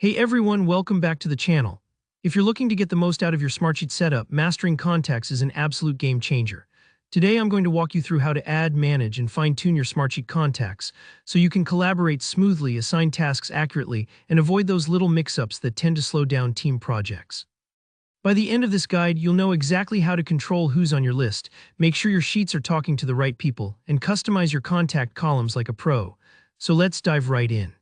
Hey everyone, welcome back to the channel. If you're looking to get the most out of your Smartsheet setup, mastering contacts is an absolute game changer. Today I'm going to walk you through how to add, manage, and fine-tune your Smartsheet contacts so you can collaborate smoothly, assign tasks accurately, and avoid those little mix-ups that tend to slow down team projects. By the end of this guide, you'll know exactly how to control who's on your list, make sure your sheets are talking to the right people, and customize your contact columns like a pro. So let's dive right in.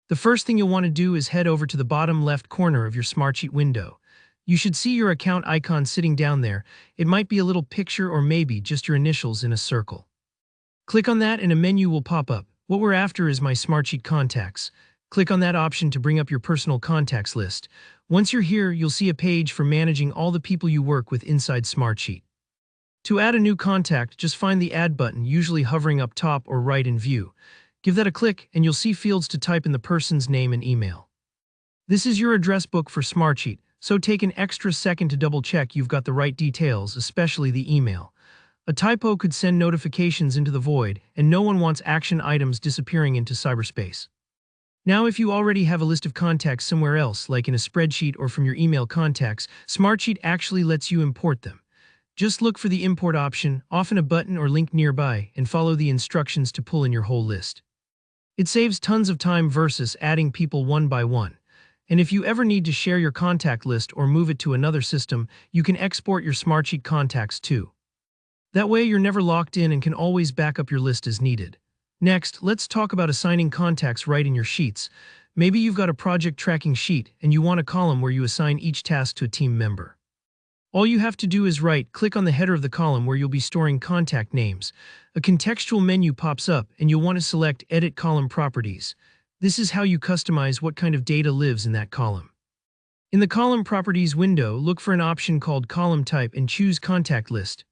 The first thing you'll want to do is head over to the bottom left corner of your Smartsheet window. You should see your account icon sitting down there. It might be a little picture or maybe just your initials in a circle. Click on that and a menu will pop up. What we're after is My Smartsheet Contacts. Click on that option to bring up your personal contacts list. Once you're here, you'll see a page for managing all the people you work with inside Smartsheet. To add a new contact, just find the Add button, usually hovering up top or right in view. Give that a click and you'll see fields to type in the person's name and email. This is your address book for Smartsheet, so take an extra second to double-check you've got the right details, especially the email. A typo could send notifications into the void, and no one wants action items disappearing into cyberspace. Now, if you already have a list of contacts somewhere else, like in a spreadsheet or from your email contacts, Smartsheet actually lets you import them. Just look for the import option, often a button or link nearby, and follow the instructions to pull in your whole list. It saves tons of time versus adding people one by one. And if you ever need to share your contact list or move it to another system, you can export your Smartsheet contacts too. That way you're never locked in and can always back up your list as needed. Next, let's talk about assigning contacts right in your sheets. Maybe you've got a project tracking sheet and you want a column where you assign each task to a team member. All you have to do is right-click on the header of the column where you'll be storing contact names. A contextual menu pops up and you'll want to select Edit Column Properties. This is how you customize what kind of data lives in that column. In the Column Properties window, look for an option called Column Type and choose Contact List.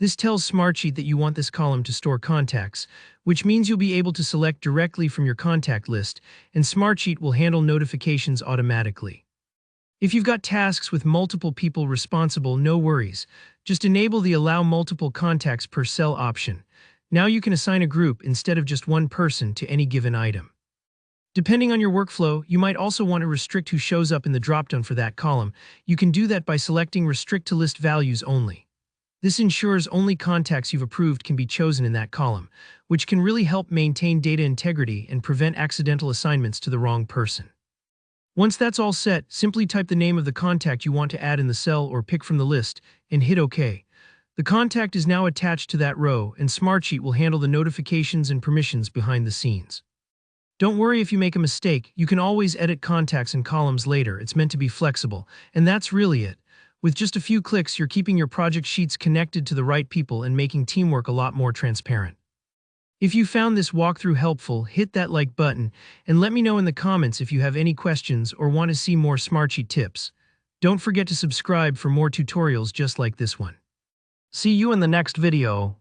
This tells Smartsheet that you want this column to store contacts, which means you'll be able to select directly from your contact list, and Smartsheet will handle notifications automatically. If you've got tasks with multiple people responsible, no worries. Just enable the Allow Multiple Contacts per Cell option. Now you can assign a group instead of just one person to any given item. Depending on your workflow, you might also want to restrict who shows up in the dropdown for that column. You can do that by selecting Restrict to List Values Only. This ensures only contacts you've approved can be chosen in that column, which can really help maintain data integrity and prevent accidental assignments to the wrong person. Once that's all set, simply type the name of the contact you want to add in the cell or pick from the list, and hit OK. The contact is now attached to that row, and Smartsheet will handle the notifications and permissions behind the scenes. Don't worry if you make a mistake, you can always edit contacts and columns later. It's meant to be flexible, and that's really it. With just a few clicks, you're keeping your project sheets connected to the right people and making teamwork a lot more transparent. If you found this walkthrough helpful, hit that like button and let me know in the comments if you have any questions or want to see more Smartsheet tips. Don't forget to subscribe for more tutorials just like this one. See you in the next video.